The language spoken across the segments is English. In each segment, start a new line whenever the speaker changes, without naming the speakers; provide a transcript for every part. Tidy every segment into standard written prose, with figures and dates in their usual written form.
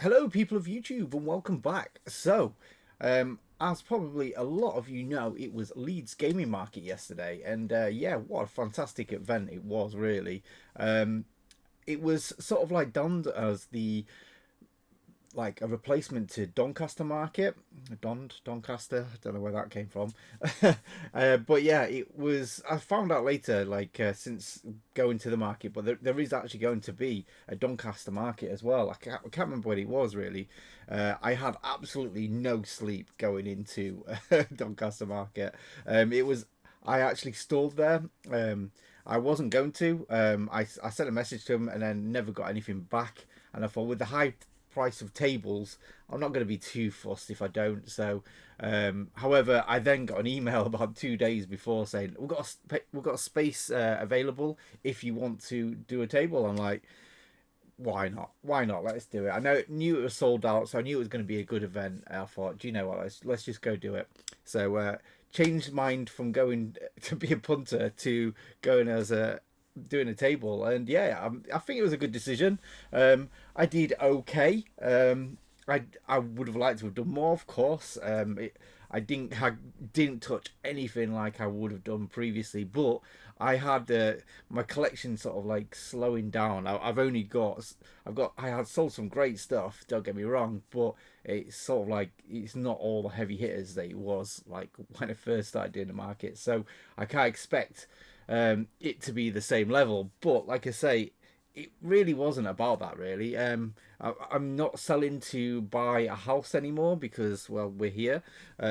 Hello, people of YouTube, and welcome back. As probably a lot of you know, it was Leeds Gaming Market yesterday, and yeah, what a fantastic event it was, really. It was sort of like done as the like a replacement to Doncaster Market. Doncaster, I don't know where that came from. But yeah, it was. I found out later, since going to the market, but there is actually going to be a Doncaster Market as well. I can't remember what it was really. I had absolutely no sleep going into Doncaster Market. It was. I actually stalled there. I wasn't going to. I sent a message to him and then never got anything back. And I thought with the high price of tables, I'm not going to be too fussed if I don't. However, I then got an email about 2 days before saying we've got a space available if you want to do a table. I'm like, why not? Why not? Let's do it. Knew it was sold out, so I knew it was going to be a good event. I thought, do you know what? Let's just go do it. Changed mind from going to be a punter to going as a doing a table, and yeah, I think it was a good decision. I did okay. I would have liked to have done more, of course. I didn't touch anything like I would have done previously, but I had my collection sort of like slowing down. I had sold some great stuff. Don't get me wrong, but it's sort of like it's not all the heavy hitters that it was like when I first started doing the market. So I can't expect it to be the same level. But like I say, it really wasn't about that really. I'm not selling to buy a house anymore because, well, we're here.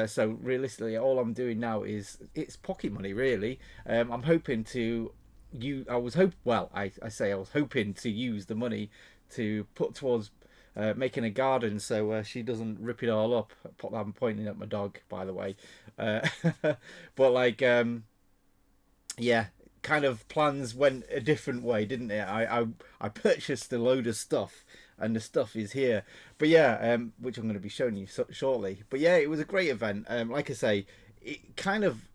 So realistically, all I'm doing now is it's pocket money really. I'm hoping to you. I was hoping to use the money to put towards making a garden so she doesn't rip it all up. I'm pointing at my dog, by the way. Uh, but yeah, kind of plans went a different way, didn't it? I purchased a load of stuff, and the stuff is here. But yeah, which I'm going to be showing you shortly. But yeah, it was a great event. Like I say, it kind of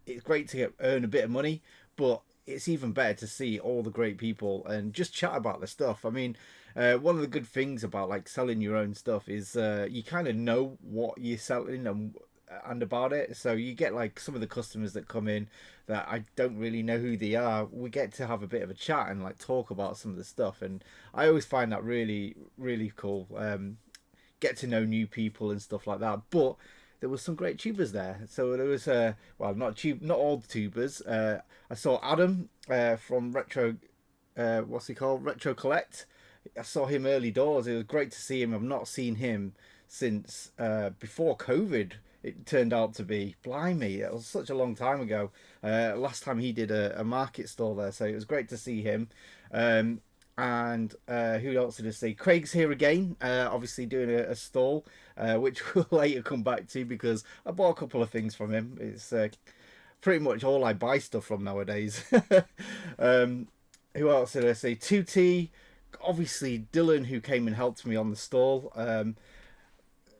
it's great to earn a bit of money, but it's even better to see all the great people and just chat about the stuff. I mean, one of the good things about like selling your own stuff is you kind of know what you're selling and about it. So you get like some of the customers that come in that I don't really know who they are. We get to have a bit of a chat and like talk about some of the stuff, and I always find that really really cool. Get to know new people and stuff like that. But there was some great tubers there. So there was not all the tubers. I saw Adam from Retro. What's he called? Retro Collect. I saw him early doors. It was great to see him. I've not seen him since before COVID. It turned out to be. Blimey, it was such a long time ago. Last time he did a market stall there, so it was great to see him. And who else did I see? Craig's here again, obviously doing a stall, which we'll later come back to because I bought a couple of things from him. It's pretty much all I buy stuff from nowadays. um, who else did I see? 2T, obviously Dylan, who came and helped me on the stall.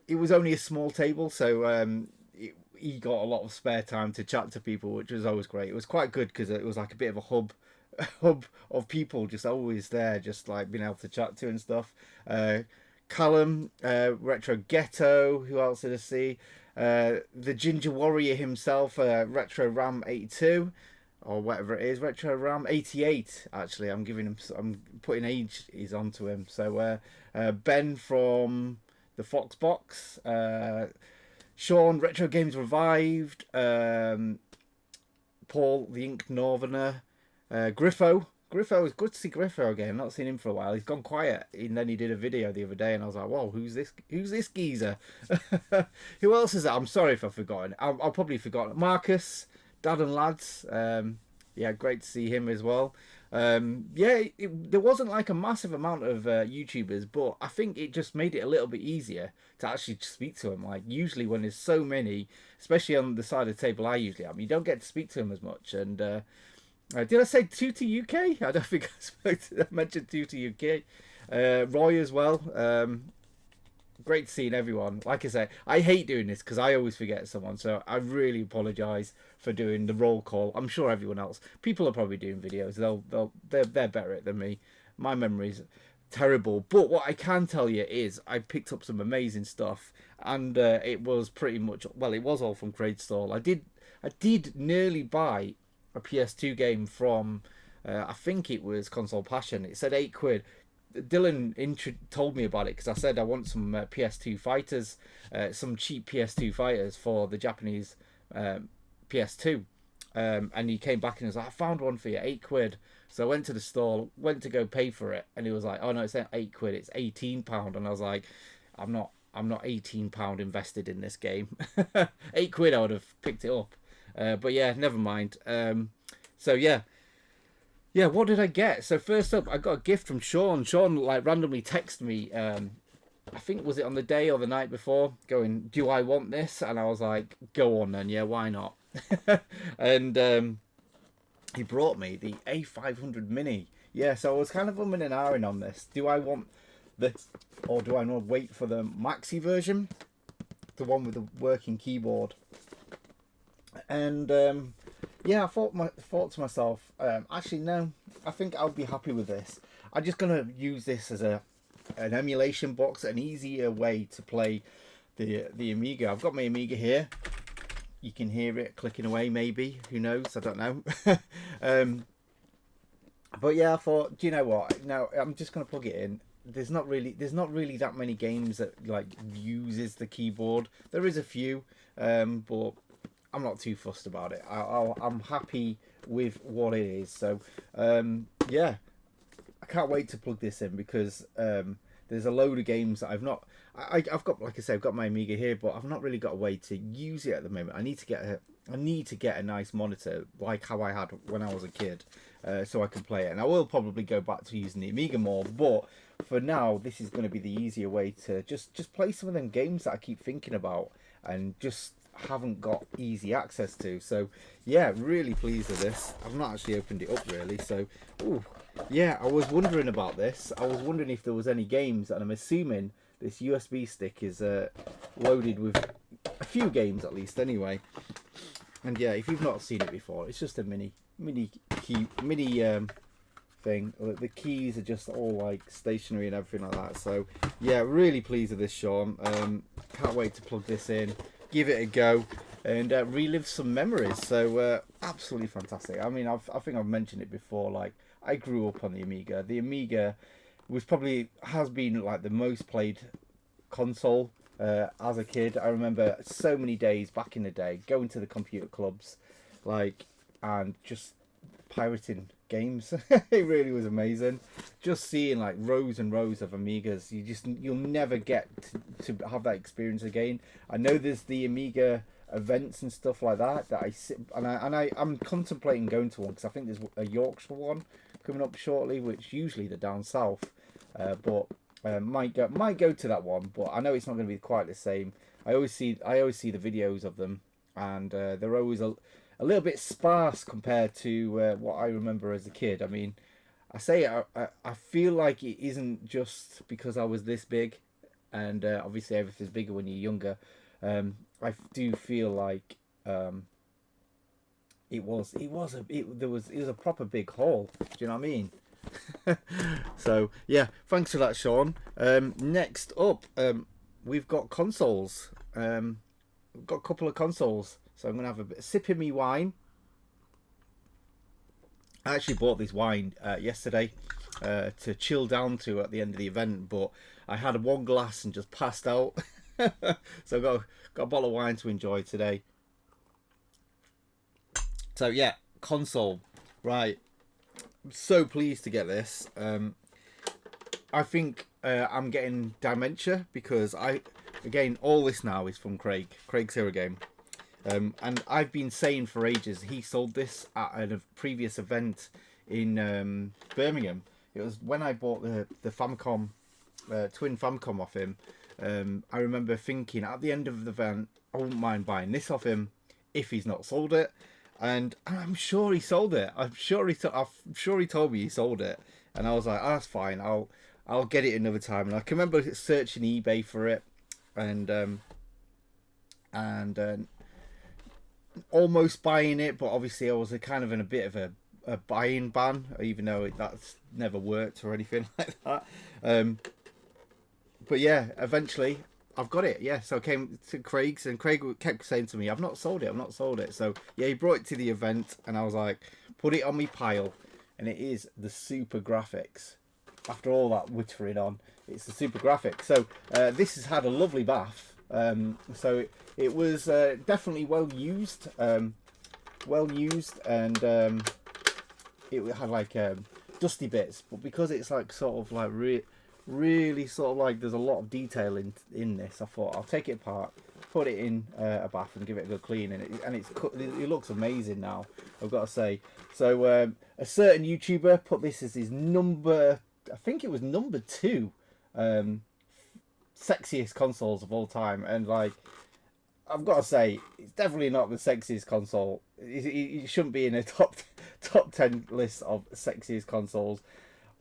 It was only a small table, so he got a lot of spare time to chat to people, which was always great. It was quite good because it was like a bit of a hub of people just always there, just like being able to chat to and stuff. Callum, Retro Ghetto, who else did I see? The Ginger Warrior himself, Retro Ram 82 or whatever it is, Retro Ram 88. Actually, I'm putting age is onto him. So Ben from the Fox Box, Sean, Retro Games Revived, Paul, the Ink Northerner, Griffo. Griffo, was good to see Griffo again. I've not seen him for a while. He's gone quiet. And then he did a video the other day, and I was like, "Whoa, who's this? Who's this geezer? Who else is that?" I'm sorry if I've forgotten. I'll probably forgotten. Marcus, Dad and Lads. Yeah, great to see him as well. Yeah, there wasn't like a massive amount of YouTubers, but I think it just made it a little bit easier to actually speak to them. Like usually when there's so many, especially on the side of the table I usually am, you don't get to speak to them as much. And did I say 2 to UK? I don't think I mentioned 2 to UK. Roy as well. Great seeing everyone. Like I say, I hate doing this because I always forget someone, so I really apologise for doing the roll call. I'm sure everyone else, people are probably doing videos. They're better at it than me. My memories terrible. But what I can tell you is I picked up some amazing stuff, and it was pretty much, well, it was all from Craig's stall. I did nearly buy a PS2 game from I think it was Console Passion. It said £8. Dylan told me about it because I said I want some PS2 fighters, some cheap PS2 fighters for the Japanese PS2. And he came back and was like, I found one for you, £8. So I went to the store, went to go pay for it, and he was like, oh no, it's not £8, it's £18. And I was like, I'm not £18 invested in this game. £8 I would have picked it up. But yeah, never mind. So yeah, what did I get? So first up, I got a gift from Sean. Sean like randomly texted me. I think was it on the day or the night before, going, "Do I want this?" And I was like, "Go on then, yeah, why not?" And he brought me the A500 Mini. Yeah, so I was kind of umming and ahhing on this. Do I want this, or do I want to wait for the maxi version, the one with the working keyboard? And yeah, I thought to myself, actually no, I think I'll be happy with this. I'm just gonna use this as an emulation box, an easier way to play the Amiga. I've got my Amiga here. You can hear it clicking away, maybe. Who knows? I don't know. But yeah, I thought, do you know what? No, I'm just gonna plug it in. There's not really that many games that like uses the keyboard. There is a few, but I'm not too fussed about it. I'm happy with what it is. So yeah, I can't wait to plug this in because there's a load of games that I've not. I've got, like I said, I've got my Amiga here, but I've not really got a way to use it at the moment. I need to get a nice monitor like how I had when I was a kid, so I can play it. And I will probably go back to using the Amiga more, but for now, this is going to be the easier way to just play some of them games that I keep thinking about and just haven't got easy access to. So yeah, really pleased with this. I've not actually opened it up really, so ooh, yeah, I was wondering about this. I was wondering if there was any games, and I'm assuming this USB stick is loaded with a few games at least anyway. And yeah, if you've not seen it before, it's just a mini thing. The keys are just all like stationary and everything like that. So yeah, really pleased with this, Sean. Can't wait to plug this in, give it a go, and relive some memories. So absolutely fantastic. I mean, I think I've mentioned it before. Like, I grew up on the Amiga. The Amiga has been like the most played console as a kid. I remember so many days back in the day going to the computer clubs, like, and just pirating games. It really was amazing. Just seeing like rows and rows of Amigas. You'll never get to have that experience again. I know there's the Amiga events and stuff like that I sit and I'm contemplating going to one because I think there's a Yorkshire one coming up shortly, which usually they're down south, but might go to that one. But I know it's not going to be quite the same. I always see the videos of them, and they're always a little bit sparse compared to what I remember as a kid. I mean, I feel like it isn't just because I was this big, and obviously everything's bigger when you're younger. I do feel like it was a proper big haul. Do you know what I mean? So yeah, thanks for that, Sean. Next up, we've got consoles. We've got a couple of consoles. So I'm gonna have a sip of me wine. I actually bought this wine yesterday to chill down to at the end of the event, but I had one glass and just passed out. So I got a bottle of wine to enjoy today. So yeah, console, right? I'm so pleased to get this. I think I'm getting dementia because again, all this now is from Craig's Hero Game. And I've been saying for ages, he sold this at a previous event in Birmingham. It was when I bought the Famicom, twin Famicom off him. I remember thinking at the end of the event, I wouldn't mind buying this off him if he's not sold it. And I'm sure he sold it. I'm sure he told me he sold it. And I was like, oh, that's fine. I'll get it another time. And I can remember searching eBay for it, and almost buying it, but obviously I was kind of in a bit of a a buy-in ban, even though that's never worked or anything like that. But yeah, eventually I've got it. Yeah, so I came to Craig's, and Craig kept saying to me, "I've not sold it. I've not sold it." So yeah, he brought it to the event, and I was like, "Put it on my pile," and it is the super graphics. After all that wittering on, it's the super graphics. So this has had a lovely bath. So it was definitely well used, and it had like dusty bits, but because it's like sort of like really sort of like there's a lot of detail in this, I thought I'll take it apart, put it in a bath and give it a good clean, and it looks amazing now, I've got to say. So a certain YouTuber put this as his number, I think it was number 2 sexiest consoles of all time, and like I've got to say, it's definitely not the sexiest console. It shouldn't be in a top 10 list of sexiest consoles.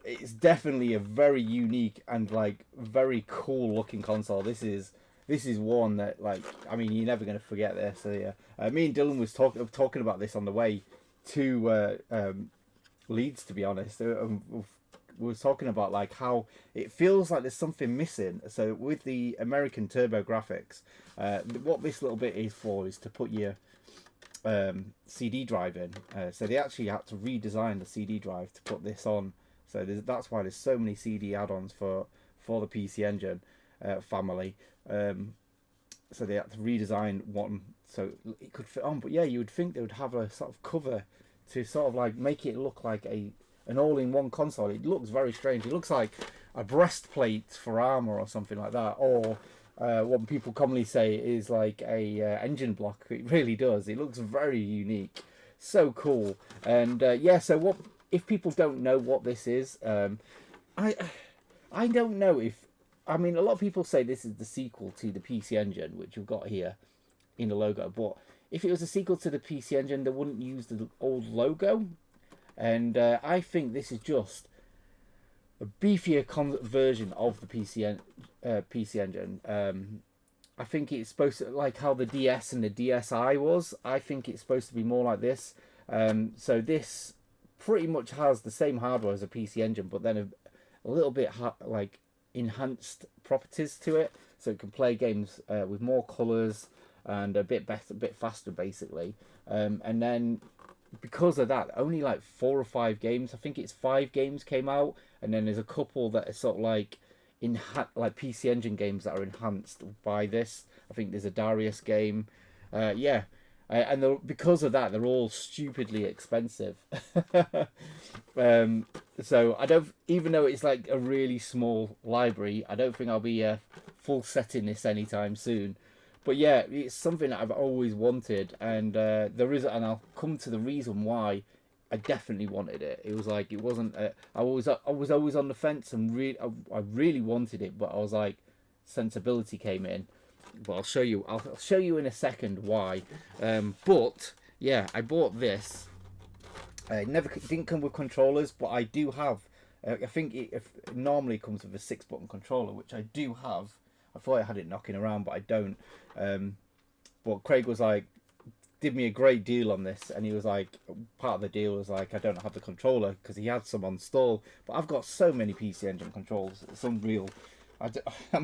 It's definitely a very unique and like very cool looking console. This is one that, like, I mean, you're never going to forget this. So yeah, me and Dylan was talking about this on the way to Leeds, to be honest. We were talking about like how it feels like there's something missing. So with the American Turbo Graphics, what this little bit is for is to put your CD drive in. So they actually had to redesign the CD drive to put this on. So that's why there's so many CD add-ons for the PC Engine family. So they had to redesign one so it could fit on. But yeah, you would think they would have a sort of cover to sort of like make it look like an all-in-one console. It looks very strange. It looks like a breastplate for armor or something like that, or what people commonly say is like a engine block. It really does. It looks very unique, so cool. And yeah, so what if people don't know what this is? I don't know if, I mean, a lot of people say this is the sequel to the PC Engine, which you've got here in the logo, but if it was a sequel to the PC Engine, they wouldn't use the old logo. And I think this is just a beefier version of the PC Engine. I think it's supposed to, like how the DS and the DSi was, I think it's supposed to be more like this. So this pretty much has the same hardware as a PC Engine, but then a little bit like enhanced properties to it, so it can play games with more colours and a bit better, a bit faster, basically. And then because of that, only like 4 or 5 games, I think it's 5 games came out, and then there's a couple that are sort of like like PC Engine games that are enhanced by this. I think there's a Darius game, yeah. And because of that, they're all stupidly expensive. So I don't, even though it's like a really small library, I don't think I'll be full setting this anytime soon. But yeah, it's something that I've always wanted, and there is, and I'll come to the reason why I definitely wanted it. It was like, it wasn't. I was always on the fence, and I really wanted it, but I was like, sensibility came in. But I'll show you. I'll show you in a second why. But yeah, I bought this. It didn't come with controllers, but I do have. I think it normally comes with a 6-button controller, which I do have. I thought I had it knocking around, but I don't. But Craig was like, did me a great deal on this, and he was like, part of the deal was like, I don't have the controller because he had some on stall. But I've got so many PC Engine controls, it's unreal. I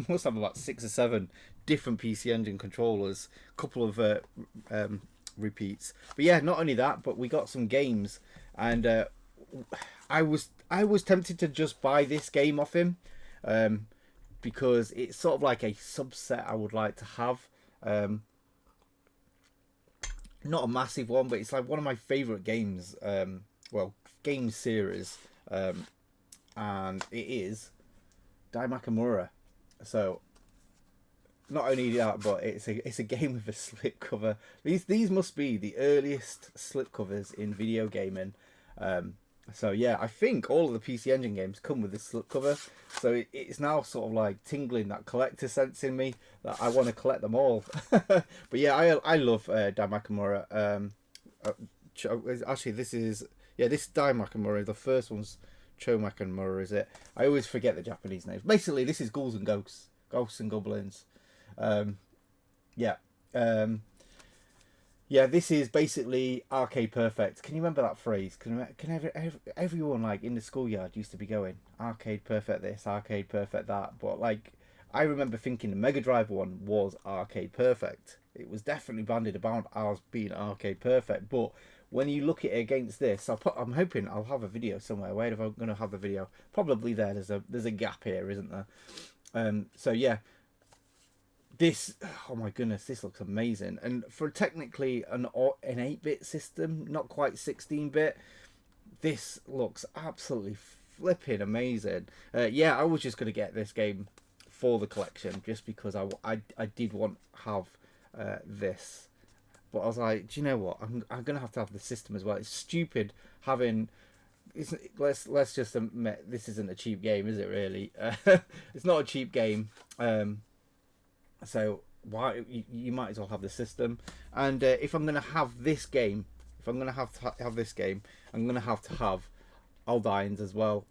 must have about 6 or 7 different PC Engine controllers, a couple of repeats. But yeah, not only that, but we got some games, and I was tempted to just buy this game off him, because it's sort of like a subset I would like to have. Not a massive one, but it's like one of my favourite games, well, game series, and it is Daimakamura. So not only that, but it's a game with a slipcover. These must be the earliest slipcovers in video gaming. So yeah, I think all of the PC Engine games come with this slipcover. So it's now sort of like tingling that collector sense in me that I want to collect them all. But yeah, I love Daimakamura. Actually, this is Daimakamura. The first one's Chomakamura, is it? I always forget the Japanese names. Basically, this is Ghouls and Ghosts and Goblins. Yeah. Yeah, this is basically arcade perfect. Can you remember that phrase? Everyone like in the schoolyard used to be going arcade perfect this, arcade perfect that. But like, I remember thinking the Mega Drive one was arcade perfect. It was definitely banded about as being arcade perfect. But when you look at it against this, I'm hoping I'll have a video somewhere. Where am I going to have the video? Probably there. There's a gap here, isn't there? So yeah, this, oh my goodness, this looks amazing. And for technically an 8-bit system, not quite 16-bit, this looks absolutely flipping amazing. Yeah, I was just going to get this game for the collection just because I did want to have this. But I was like, do you know what? I'm going to have the system as well. It's stupid having... let's just admit, this isn't a cheap game, is it really? It's not a cheap game. So why you might as well have the system. And if I'm gonna have this game, if I'm gonna have this game, I'm gonna have to have Aldines as well.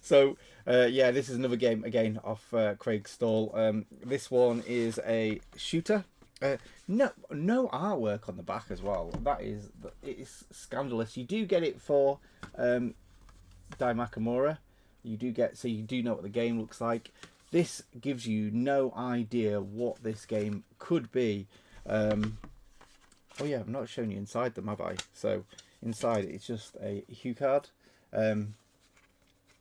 So yeah, this is another game again off Craig's stall. This one is a shooter. No artwork on the back as well. It's scandalous. You do get it for Dai Makamura. You do know what the game looks like. This gives you no idea what this game could be. Oh yeah, I've not shown you inside them, have I? So inside it's just a hue card.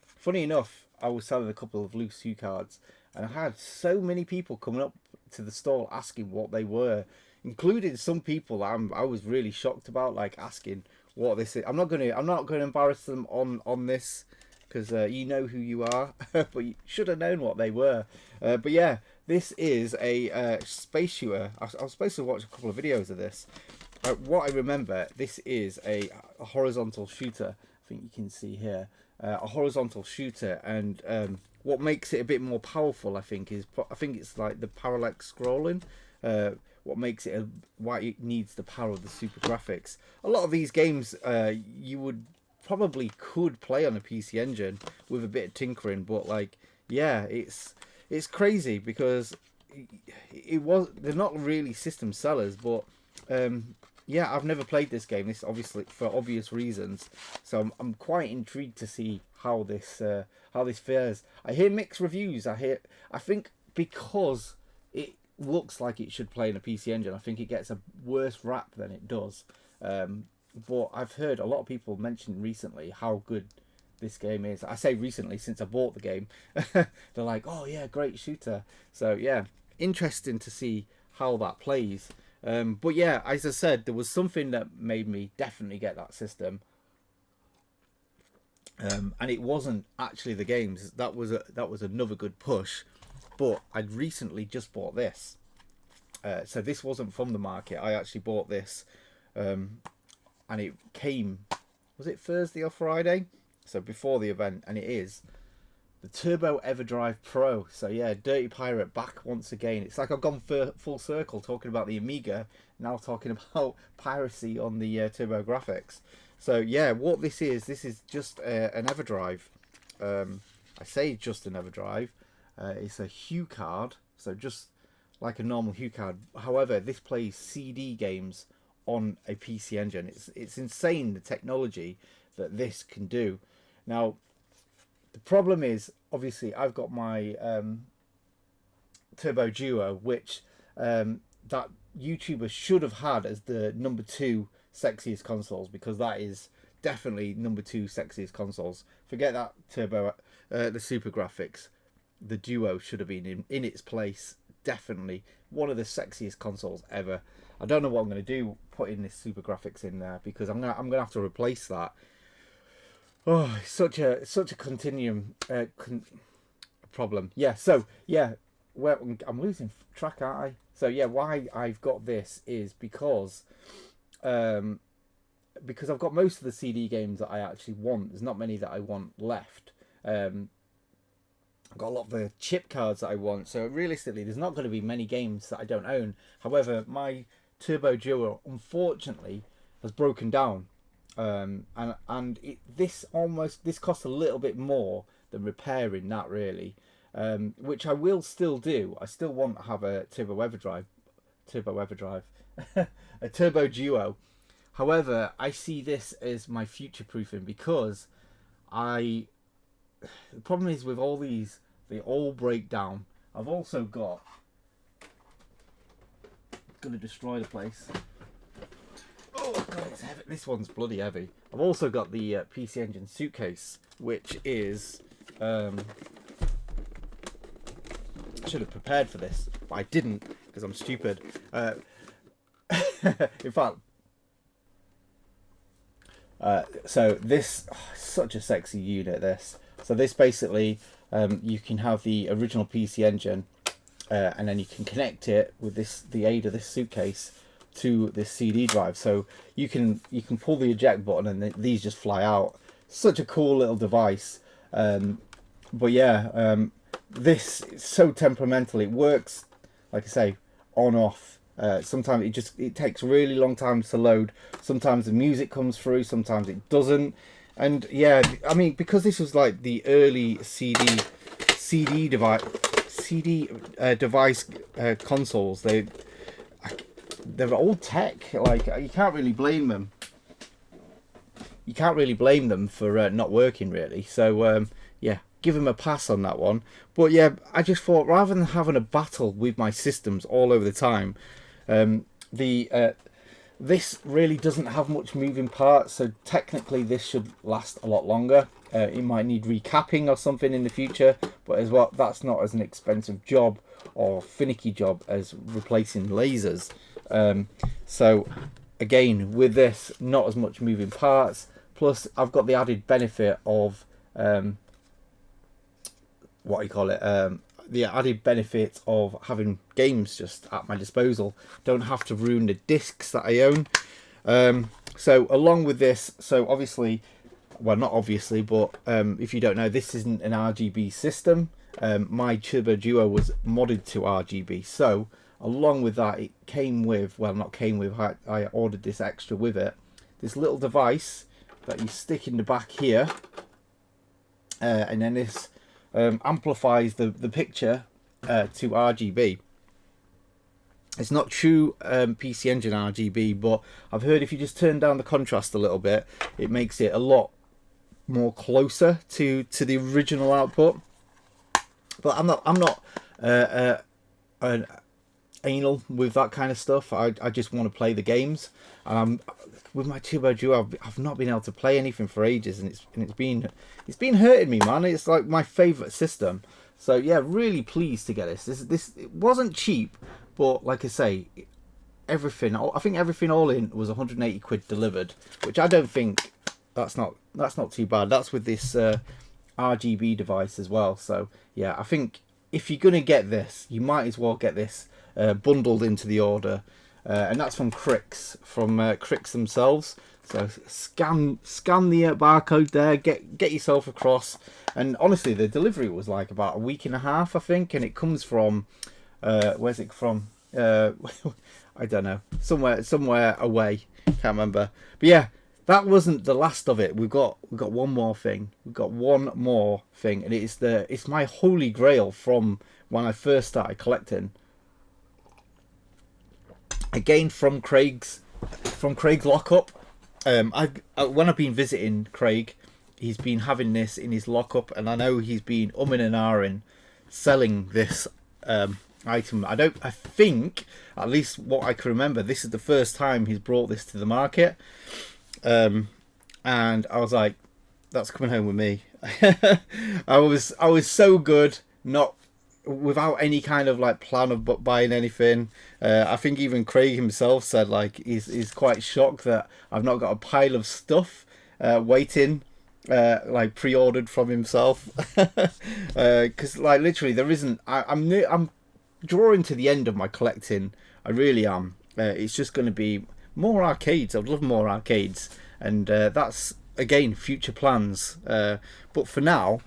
Funny enough, I was selling a couple of loose hue cards, and I had so many people coming up to the stall asking what they were, including some people I was really shocked about, like asking what this is. I'm not gonna embarrass them on this, because you know who you are, but you should have known what they were. But yeah, this is a space shooter. I was supposed to watch a couple of videos of this. What I remember, this is a horizontal shooter. I think you can see here a horizontal shooter, and what makes it a bit more powerful, I think it's like the parallax scrolling. What makes it why it needs the power of the super graphics. A lot of these games you would probably could play on a PC Engine with a bit of tinkering, but like, yeah, it's crazy because they're not really system sellers, but yeah, I've never played this game. This obviously for obvious reasons, so I'm quite intrigued to see how this fares. I hear mixed reviews. I think because it looks like it should play in a PC Engine, I think it gets a worse rap than it does. But I've heard a lot of people mention recently how good this game is. I say recently, since I bought the game. They're like, oh yeah, great shooter. So yeah, interesting to see how that plays. But yeah, as I said, there was something that made me definitely get that system. And it wasn't actually the games. That was another good push. But I'd recently just bought this. So this wasn't from the market. I actually bought this. And it came, was it Thursday or Friday? So before the event, and it is the Turbo Everdrive Pro. So yeah, Dirty Pirate back once again. It's like I've gone full circle talking about the Amiga, now talking about piracy on the Turbo Graphics. So yeah, what this is just an Everdrive. I say just an Everdrive. It's a hue card, so just like a normal hue card. However, this plays CD games on a PC Engine. It's insane the technology that this can do. Now, the problem is, obviously, I've got my Turbo Duo, which that YouTuber should have had as the #2 sexiest consoles, because that is definitely #2 sexiest consoles. Forget that Turbo, the Super Graphics. The Duo should have been in its place. Definitely one of the sexiest consoles ever. I don't know what I'm going to do putting this Super Graphics in there, because I'm gonna have to replace that. Oh, it's such a continuum problem. Yeah. So yeah, well, I'm losing track, aren't I? So yeah, why I've got this is because I've got most of the CD games that I actually want. There's not many that I want left. I've got a lot of the chip cards that I want. So realistically, there's not going to be many games that I don't own. However, my Turbo Duo unfortunately has broken down, this costs a little bit more than repairing that, really, which I will still do. I still want to have a Turbo Everdrive, a Turbo Duo. However, I see this as my future proofing because the problem is with all these, they all break down. I've also got, gonna destroy the place. Oh god, it's heavy. This one's bloody heavy. I've also got the PC Engine suitcase, which is I should have prepared for this, but I didn't because I'm stupid. In fact, so this, such a sexy unit. So this basically, you can have the original PC Engine, and then you can connect it with the aid of this suitcase to this CD drive. So you can pull the eject button and these just fly out. Such a cool little device. But yeah, this is so temperamental. It works, like I say, on off. Sometimes it takes really long times to load. Sometimes the music comes through, sometimes it doesn't. And yeah, I mean, because this was like the early CD device consoles, they're old tech. Like, you can't really blame them. You can't really blame them for not working, really. So yeah, give them a pass on that one. But yeah, I just thought, rather than having a battle with my systems all over the time, this really doesn't have much moving parts, so technically this should last a lot longer. It might need recapping or something in the future, but as well, that's not as an expensive job or finicky job as replacing lasers. So again, with this, not as much moving parts. Plus, I've got the added benefit of the added benefit of having games just at my disposal. Don't have to ruin the discs that I own. So along with this, so obviously, well, not obviously, but if you don't know, this isn't an RGB system. My Turbo Duo was modded to RGB. So along with that, it came with, well, not came with, I ordered this extra with it. This little device that you stick in the back here, and then this amplifies the picture to RGB. It's not true PC Engine RGB, but I've heard if you just turn down the contrast a little bit, it makes it a lot more closer to the original output. But I'm not anal with that kind of stuff. I just want to play the games, and with my Turbo Duo, I've not been able to play anything for ages, and it's been hurting me, man. It's like my favorite system. So yeah, really pleased to get this. It wasn't cheap, but like I say, I think everything all in was 180 quid delivered, which I don't think that's not too bad. That's with this RGB device as well. So yeah, I think if you're gonna get this, you might as well get this bundled into the order, and that's from Crix, Crix themselves. So scan the barcode there, get yourself across. And honestly, the delivery was like about a week and a half, I think, and it comes from where's it from? I don't know, somewhere away, can't remember. But yeah, that wasn't the last of it. We've got one more thing. And it's my holy grail from when I first started collecting. Again, from Craig's lockup. When I've been visiting Craig, he's been having this in his lockup, and I know he's been umming and ahhing selling this item. I think, at least what I can remember, this is the first time he's brought this to the market. And I was like, that's coming home with me. I was so good, not without any kind of like plan of buying anything. I think even Craig himself said like he's quite shocked that I've not got a pile of stuff waiting, like pre-ordered from himself, because like literally there isn't. I'm drawing to the end of my collecting. I really am. It's just going to be more arcades. I'd love more arcades, and that's again future plans. But for now,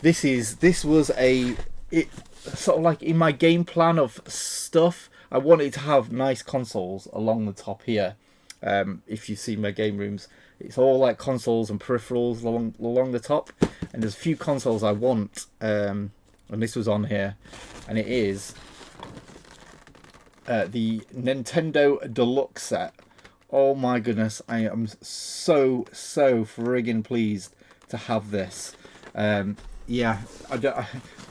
this was it sort of like in my game plan of stuff. I wanted to have nice consoles along the top here. If you see my game rooms, it's all like consoles and peripherals along the top, and there's a few consoles I want, and this was on here, and it is the Nintendo Deluxe set. Oh my goodness, I am so friggin' pleased to have this. Yeah, I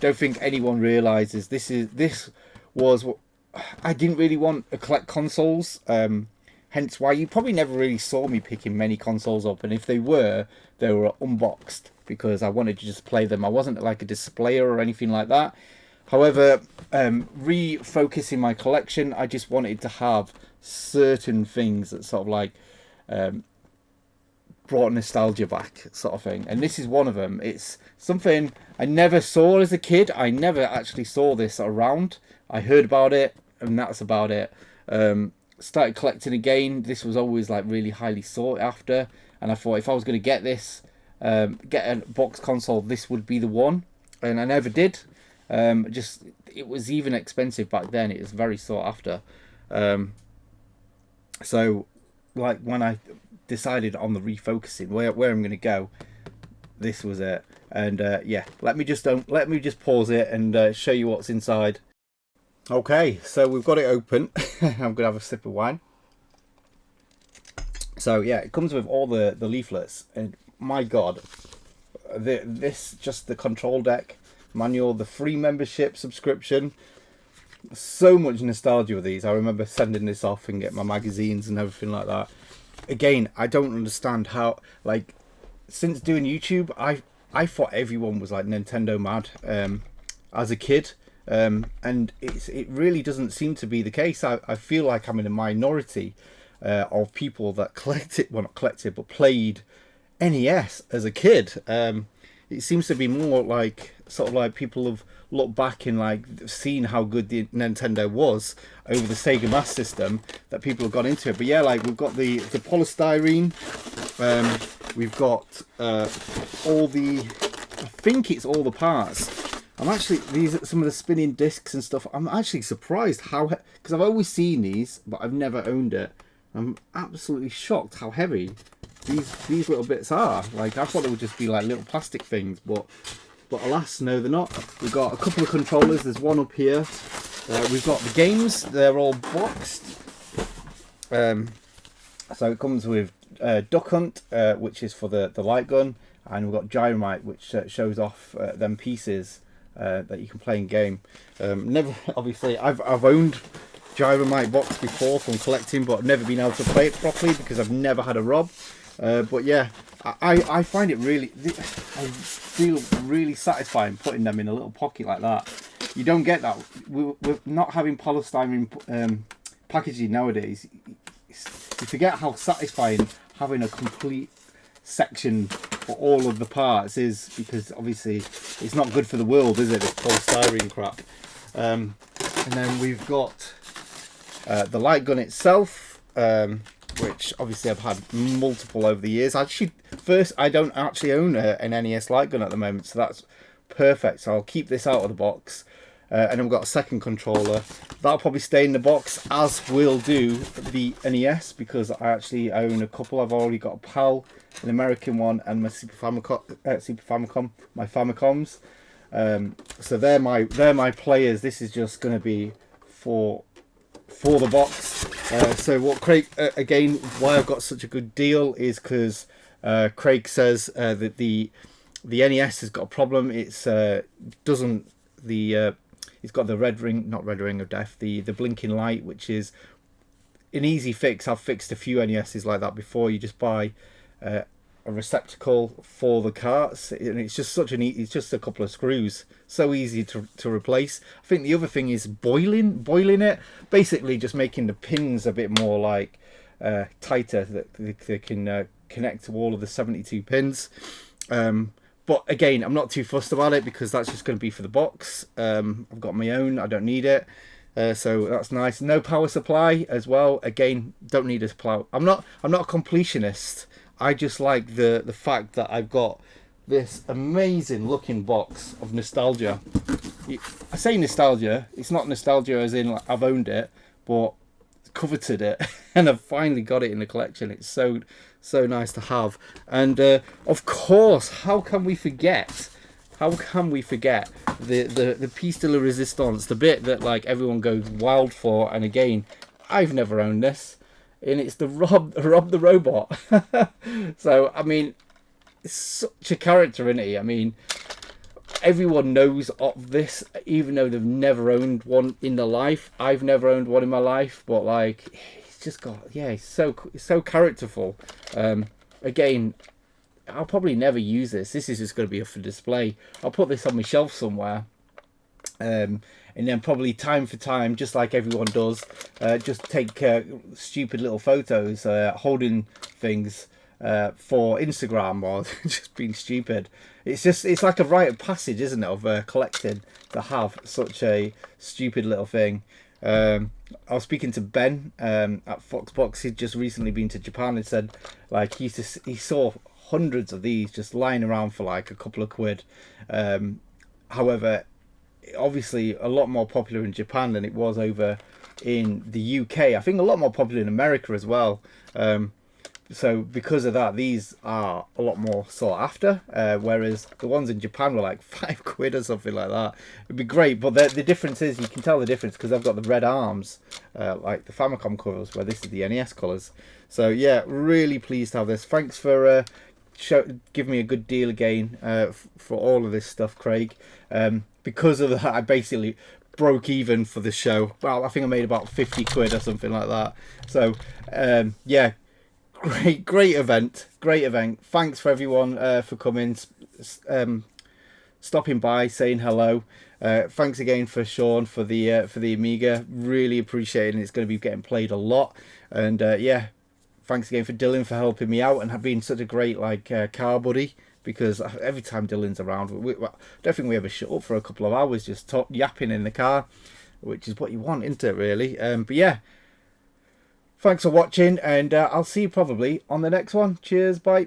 don't think anyone realizes this was what I didn't really want to collect consoles. Hence why you probably never really saw me picking many consoles up, and if they were unboxed because I wanted to just play them. I wasn't like a displayer or anything like that. However, refocusing my collection, I just wanted to have certain things that sort of like brought nostalgia back, sort of thing. And this is one of them. It's something I never saw as a kid. I never actually saw this around. I heard about it, and that's about it. Started collecting again. This was always like really highly sought after, and I thought if I was going to get this, get a box console, this would be the one. And I never did. Just it was even expensive back then. It was very sought after. So like when I decided on the refocusing where I'm going to go, this was it. And yeah, let me just pause it and show you what's inside. Okay, so we've got it open. I'm gonna have a sip of wine. So yeah, it comes with all the leaflets, and my god, this just the control deck manual, the free membership subscription. So much nostalgia with these. I remember sending this off and get my magazines and everything like that. Again, I don't understand how, like, since doing YouTube, I thought everyone was like Nintendo mad as a kid. And it really doesn't seem to be the case. I feel like I'm in a minority of people that collected, well not collected, but played NES as a kid. It seems to be more like sort of like people have looked back and like seen how good the Nintendo was over the Sega Master System that people have gone into it. But yeah, like we've got the polystyrene, we've got all the, I think it's all the parts. I'm actually, these are some of the spinning discs and stuff. I'm actually surprised how, because I've always seen these, but I've never owned it. I'm absolutely shocked how heavy these little bits are. Like, I thought they would just be like little plastic things, but alas, no, they're not. We've got a couple of controllers. There's one up here. We've got the games. They're all boxed. So it comes with Duck Hunt, which is for the light gun, and we've got Gyromite, which shows off them pieces that you can play in game. Never, obviously, I've owned Gyromite box before from collecting, but I've never been able to play it properly because I've never had a Rob. But yeah, I find it really, I feel really satisfying putting them in a little pocket like that. You don't get that with not having polystyrene packaging nowadays. You forget how satisfying having a complete section for all of the parts is, because obviously it's not good for the world, is it, this polystyrene crap. And then we've got the light gun itself, which obviously I've had multiple over the years. Actually, first, I don't actually own an NES light gun at the moment, so that's perfect. So I'll keep this out of the box. And then we've got a second controller. That'll probably stay in the box, as will do the NES, because I actually own a couple. I've already got a PAL, an American one, and my Super Famicom, my Famicoms. So they're my players. This is just going to be for the box. So what Craig, again, why I've got such a good deal is because Craig says that the NES has got a problem. It's doesn't the it's got the red ring of death, the blinking light, which is an easy fix. I've fixed a few NESs like that before. You just buy a receptacle for the carts, and it's just it's just a couple of screws, so easy to replace. I think the other thing is boiling it, basically just making the pins a bit more like tighter, that they can connect to all of the 72 pins. But again, I'm not too fussed about it because that's just going to be for the box. I've got my own, I don't need it. So that's nice. No power supply as well. Again, don't need a plow. I'm not a completionist. I just like the fact that I've got this amazing looking box of nostalgia. I say nostalgia, it's not nostalgia as in like I've owned it, but coveted it and I've finally got it in the collection. It's so nice to have. And of course, how can we forget How can we forget the piece de la resistance, the bit that like everyone goes wild for? And again, I've never owned this, and it's the Rob the Robot. So I mean, it's such a character, isn't he? I mean, everyone knows of this, even though they've never owned one in their life. I've never owned one in my life, but like, he's just got, yeah, he's so characterful. Again, I'll probably never use this. This is just going to be up for display. I'll put this on my shelf somewhere. And then probably time for time, just like everyone does, just take stupid little photos holding things for Instagram, or just being stupid. It's like a rite of passage, isn't it, of collecting, to have such a stupid little thing. I was speaking to Ben at Foxbox. He'd just recently been to Japan and said like he saw hundreds of these just lying around for like a couple of quid. However, obviously a lot more popular in Japan than it was over in the UK. I think a lot more popular in America as well. So because of that, these are a lot more sought after, whereas the ones in Japan were like £5 or something like that. It'd be great, but the difference is, you can tell the difference because I've got the red arms, like the Famicom colours, where this is the NES colours. So yeah, really pleased to have this. Thanks for giving me a good deal again for all of this stuff, Craig. Because of that, I basically broke even for the show. Well, I think I made about £50 or something like that. So yeah, great event. Thanks for everyone for coming, stopping by, saying hello. Thanks again for Sean for the Amiga. Really appreciate it, and it's going to be getting played a lot. And yeah, thanks again for Dylan for helping me out and have been such a great like car buddy, because every time Dylan's around, I don't think we ever shut up for a couple of hours just yapping in the car, which is what you want, isn't it, really? But yeah, thanks for watching, and I'll see you probably on the next one. Cheers, bye.